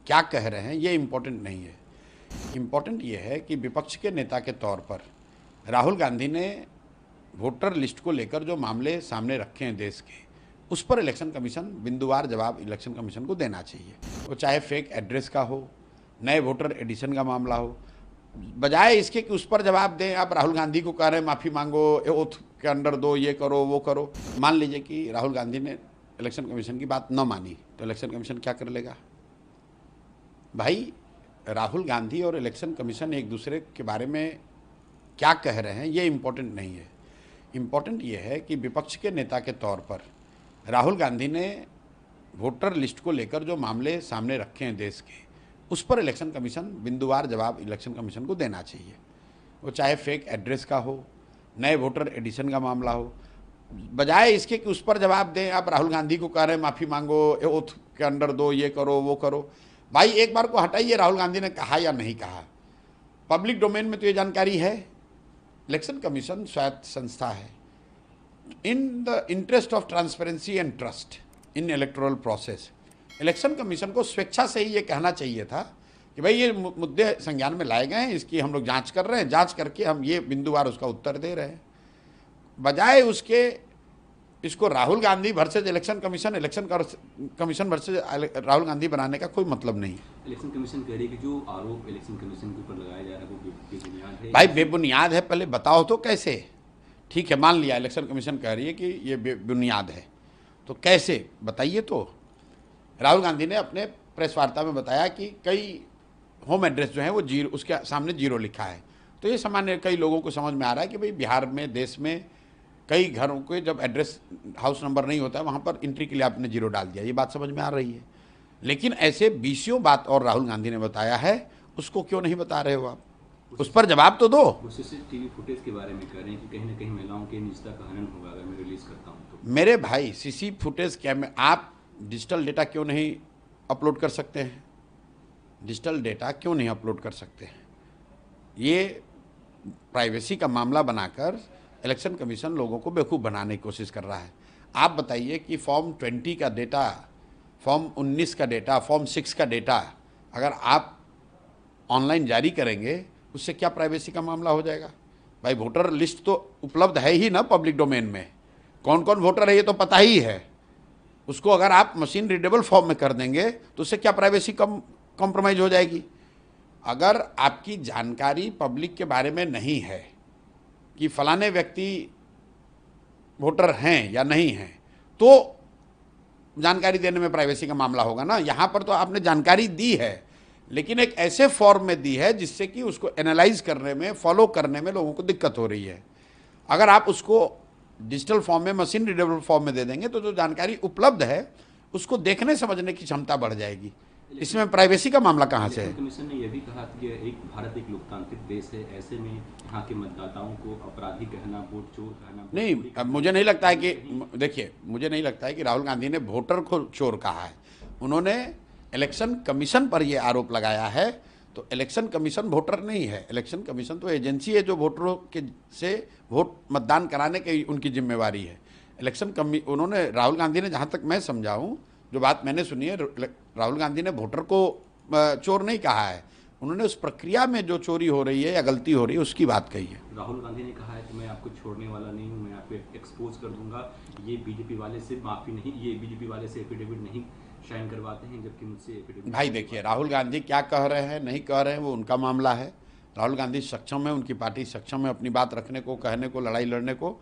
क्या कह रहे हैं ये इम्पोर्टेंट नहीं है। इम्पोर्टेंट ये है कि विपक्ष के नेता के तौर पर राहुल गांधी ने वोटर लिस्ट को लेकर जो मामले सामने रखे हैं देश के, उस पर इलेक्शन कमीशन बिंदुवार जवाब इलेक्शन कमीशन को देना चाहिए। वो चाहे फेक एड्रेस का हो, नए वोटर एडिशन का मामला हो, बजाय इसके कि उस पर जवाब दें आप राहुल गांधी को कह रहे हैं माफ़ी मांगो, ओथ के अंडर दो, ये करो वो करो। मान लीजिए कि राहुल गांधी ने इलेक्शन कमीशन की बात न मानी तो इलेक्शन कमीशन क्या कर लेगा? भाई, राहुल गांधी और इलेक्शन कमीशन एक दूसरे के बारे में क्या कह रहे हैं ये इम्पोर्टेंट नहीं है। इम्पोर्टेंट ये है कि विपक्ष के नेता के तौर पर राहुल गांधी ने वोटर लिस्ट को लेकर जो मामले सामने रखे हैं देश के, उस पर इलेक्शन कमीशन बिंदुवार जवाब इलेक्शन कमीशन को देना चाहिए। वो चाहे फेक एड्रेस का हो, नए वोटर एडिशन का मामला हो, बजाय इसके कि उस पर जवाब दें आप राहुल गांधी को कह रहे हैं माफ़ी मांगो, ओथ के अंडर दो, ये करो वो करो। भाई, एक बार को हटाइए राहुल गांधी ने कहा या नहीं कहा, पब्लिक डोमेन में तो ये जानकारी है। इलेक्शन कमीशन स्वायत्त संस्था है। In the interest of transparency and trust in electoral process, election commission को स्वेच्छा से ही ये कहना चाहिए था कि भाई ये मुद्दे संज्ञान में लाए गए हैं, इसकी हम लोग जांच कर रहे हैं, जांच करके हम ये बिंदुवार उसका उत्तर दे रहे हैं। बजाय उसके इसको Rahul Gandhi versus election commission versus Rahul Gandhi बनाने का कोई मतलब नहीं। इलेक्शन कमीशन कह रही है कि जो आरोप इलेक्शन कमीशन के ऊपर लगाया जा रहा है वो बेबुनियाद है। भाई, बेबुनियाद है पहले बताओ तो कैसे? ठीक है, मान लिया इलेक्शन कमीशन कह रही है कि ये बेबुनियाद है, तो कैसे बताइए। तो राहुल गांधी ने अपने प्रेस वार्ता में बताया कि कई होम एड्रेस जो है वो जीरो, उसके सामने जीरो लिखा है। तो ये सामान्य कई लोगों को समझ में आ रहा है कि भाई बिहार में, देश में कई घरों के जब एड्रेस हाउस नंबर नहीं होता है वहाँ पर एंट्री के लिए आपने जीरो डाल दिया, ये बात समझ में आ रही है। लेकिन ऐसे बीसियों बात और राहुल गांधी ने बताया है, उसको क्यों नहीं बता रहे हो आप? उस पर जवाब तो दो। वो सीसीटीवी फुटेज के बारे में कह रहे हैं कि कहीं ना कहीं महिलाओं के निजता का हनन होगा अगर मैं रिलीज करता हूँ तो। मेरे भाई, सीसी फुटेज क्या में आप डिजिटल डेटा क्यों नहीं अपलोड कर सकते हैं? डिजिटल डेटा क्यों नहीं अपलोड कर सकते हैं? ये प्राइवेसी का मामला बनाकर इलेक्शन कमीशन लोगों को बेवकूफ़ बनाने की कोशिश कर रहा है। आप बताइए कि फॉर्म 20 का डेटा, फॉर्म 19 का डेटा, फॉर्म 6 का डेटा अगर आप ऑनलाइन जारी करेंगे, उससे क्या प्राइवेसी का मामला हो जाएगा? भाई, वोटर लिस्ट तो उपलब्ध है ही ना पब्लिक डोमेन में, कौन कौन वोटर है ये तो पता ही है। उसको अगर आप मशीन रीडेबल फॉर्म में कर देंगे तो उससे क्या प्राइवेसी कॉम्प्रोमाइज हो जाएगी? अगर आपकी जानकारी पब्लिक के बारे में नहीं है कि फलाने व्यक्ति वोटर हैं या नहीं हैं, तो जानकारी देने में प्राइवेसी का मामला होगा ना। यहाँ पर तो आपने जानकारी दी है, लेकिन एक ऐसे फॉर्म में दी है जिससे कि उसको एनालाइज करने में, फॉलो करने में लोगों को दिक्कत हो रही है। अगर आप उसको डिजिटल फॉर्म में, मशीन रीडेबल फॉर्म में दे देंगे तो जो जानकारी उपलब्ध है उसको देखने समझने की क्षमता बढ़ जाएगी। इसमें प्राइवेसी का मामला कहाँ से है? कमीशन ने यह भी कहा कि एक भारत एक लोकतांत्रिक देश है, ऐसे में यहाँ के मतदाताओं को अपराधी कहना, वोट चोर कहना नहीं, अब मुझे नहीं लगता है कि, देखिए, मुझे नहीं लगता है कि राहुल गांधी ने वोटर को चोर कहा है। उन्होंने इलेक्शन कमीशन पर यह आरोप लगाया है, तो इलेक्शन कमीशन वोटर नहीं है। इलेक्शन कमीशन तो एजेंसी है जो वोटरों के से वोट मतदान कराने की उनकी जिम्मेवारी है। उन्होंने, राहुल गांधी ने, जहाँ तक मैं समझाऊँ, जो बात मैंने सुनी है, राहुल गांधी ने वोटर को चोर नहीं कहा है। उन्होंने उस प्रक्रिया में जो चोरी हो रही है या गलती हो रही है उसकी बात कही है। राहुल गांधी ने कहा है कि मैं आपको छोड़ने वाला नहीं हूं, मैं आपको एक्सपोज कर दूंगा। ये बीजेपी वाले से माफी नहीं, ये बीजेपी वाले से एफिडेविट नहीं साइन करवाते हैं, जबकि मुझसे एफिडेविट। भाई देखिए, राहुल गांधी क्या कह रहे हैं, नहीं कह रहे हैं, वो उनका मामला है। राहुल गांधी सक्षम है, उनकी पार्टी सक्षम है अपनी बात रखने को, कहने को, लड़ाई लड़ने को।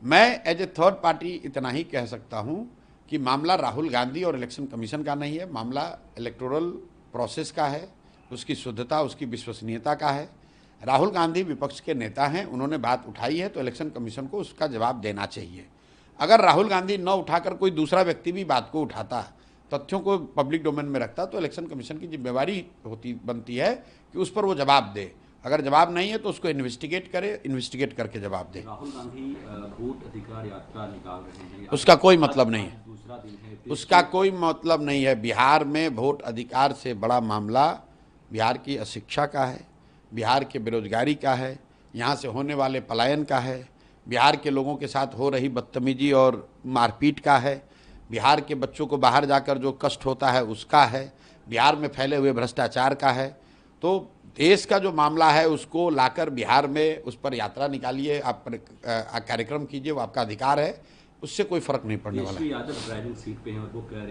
मैं एज ए थर्ड पार्टी इतना ही कह सकता हूँ कि मामला राहुल गांधी और इलेक्शन कमीशन का नहीं है, मामला इलेक्टोरल प्रोसेस का है, उसकी शुद्धता, उसकी विश्वसनीयता का है। राहुल गांधी विपक्ष के नेता हैं, उन्होंने बात उठाई है तो इलेक्शन कमीशन को उसका जवाब देना चाहिए। अगर राहुल गांधी न उठाकर कोई दूसरा व्यक्ति भी बात को उठाता, तथ्यों को पब्लिक डोमेन में रखता, तो इलेक्शन कमीशन की जिम्मेवारी बनती है कि उस पर वो जवाब दे। अगर जवाब नहीं है तो उसको इन्वेस्टिगेट करे, इन्वेस्टिगेट करके जवाब दे। राहुल गांधी वोट अधिकार यात्रा निकाल रहे हैं, उसका कोई मतलब नहीं है, दूसरा दिन है, उसका कोई मतलब नहीं है। बिहार में वोट अधिकार से बड़ा मामला बिहार की अशिक्षा का है, बिहार के बेरोजगारी का है, यहाँ से होने वाले पलायन का है, बिहार के लोगों के साथ हो रही बदतमीजी और मारपीट का है, बिहार के बच्चों को बाहर जाकर जो कष्ट होता है उसका है, बिहार में फैले हुए भ्रष्टाचार का है। तो देश का जो मामला है उसको लाकर बिहार में उस पर यात्रा निकालिए, आप कार्यक्रम कीजिए, वो आपका अधिकार है, उससे कोई फर्क नहीं पड़ने वाला है। तेजस्वी यादव ड्राइविंग सीट पे हैं और वो कह रहे हैं